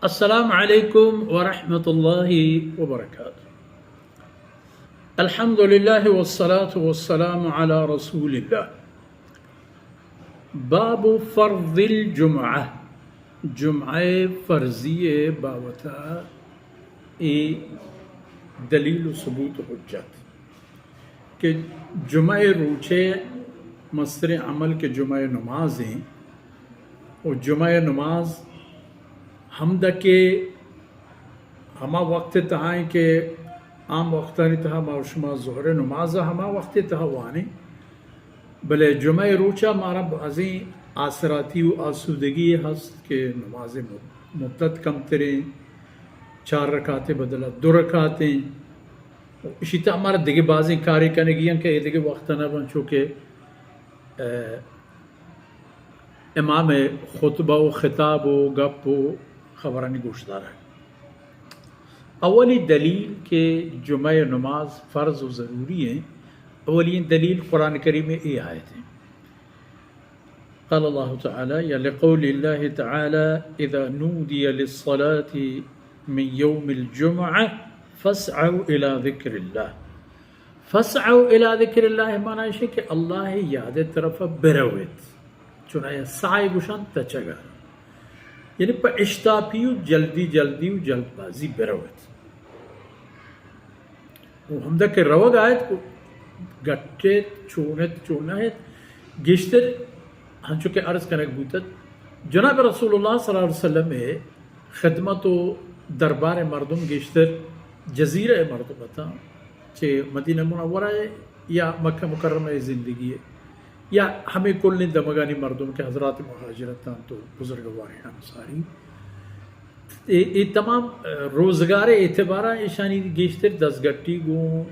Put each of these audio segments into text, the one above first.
السلام علیکم ورحمۃ اللہ وبرکاتہ۔ الحمد للہ والصلاة والسلام علی رسول اللہ۔ باب فرض الجمعہ، جمعہ فرضی باوتا دلیل و ثبوت و حجت کہ جمعہ روچے مصدر عمل کے جمعہ نماز ہیں، اور جمعہ نماز حمدہ کے ہما وقت تہائیں کہ عام وقتانی تہا مارشما ظہر نماز ہما وقت تہا وانے، بلے جمعہ روچہ مارا بعضی آثراتی و آسودگی ہست کہ نماز مدت کم تریں، 4 رکعتیں بدلا 2 رکعتیں، اسی طرح ہمارا دیگے بعضی کاری کرنے گیا کہ یہ دیگے وقت نہ بن چکے امام خطبہ و خطاب و گپ و خبرانی گوشدار ہے۔ اولی دلیل کہ جمعہ نماز فرض و ضروری ہیں، اولین دلیل قرآن کریم میں یہ آیت ہے۔ قال اللہ تعالی یا لقول اللہ تعالی اذا نودی للصلاة من یوم الجمعہ فاسعوا الى ذکر اللہ۔ فاسعوا الى ذکر اللہ معنی ہے کہ اللہ یاد طرف بروید، چنانچہ سعی گوشان تچگا، یعنی پا اشتاپی و جلدی و جلد بازی بروید۔ وہ ہمدہ کے روگ آیت کو گٹت چونت گشتر ہنچو کے عرض کنک بوتت جناب رسول اللہ صلی اللہ علیہ وسلم میں خدمت و دربار مردم گشتر جزیرہ مردم تھا، چھے مدینہ منورہ ہے یا مکہ مکرمہ زندگی ہے، یا ہمیں کل دمگانی مردم کے حضرات مہاجرتان تو بزرگوار انصاری، یہ تمام روزگار اعتبارہ ایشانی گیشتر دستگٹی گون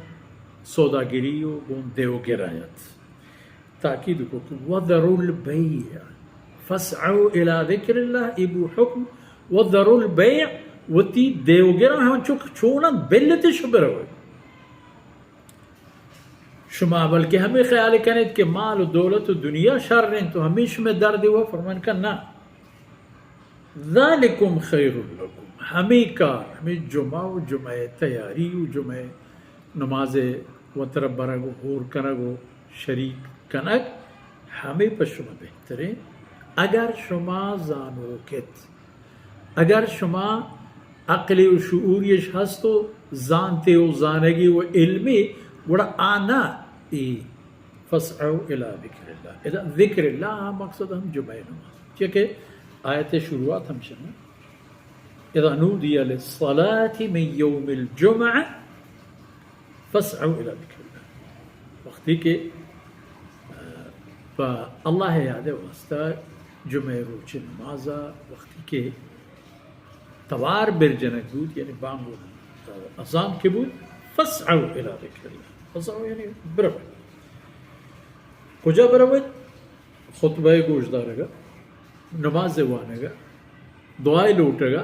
سوداگری و گون دیو گرایت تاکید کو کہ وَذَرُوا الْبَيْعَ فَاسْعَوْا إِلَىٰ ذِكْرِ اللَّهِ ابو حکم وَذَرُوا الْبَيْعَ وتی دیو گرا ہم چونن بلتے شبر ہوئے شما، بلکہ ہمیں خیال کریں کہ مال و دولت و دنیا شر ہیں تو ہمیشہ میں درد ہوا، فرمان کا نہ ذالکم خیر لکم، ہمیں کار ہمیں جمعہ و جمعہ تیاری و جمعہ نماز و طرف برگو غور کنگو شریک کنگ ہمیں پر شما بہترین، اگر شما زانو کت، اگر شما عقلی و شعوریش ہستو زانتے و زانگی و علمی بڑا آنا فَاسْعَوْا إِلَىٰ ذِكْرِ اللَّهِ، ذکر اللہ مقصد ہم جمعہ نماز، چونکہ آیت شروعات ہم شنا اذا نودی للصلاة من یوم الجمعہ فَاسْعَوْا إِلَىٰ ذِكْرِ اللَّهِ، وقتی کہ اللہ یاد واسطہ جمعہ روچ نمازہ وقتی کہ توار برجنک بود، یعنی بانگو اذان کے بود، فَاسْعَوْا إِلَىٰ ذِكْرِ اللَّهِ، فَاسْعَوْا یعنی بروید، کجا بروید؟ خطبہ گوشدار گا، نماز وانگا، دعائے لوٹے گا،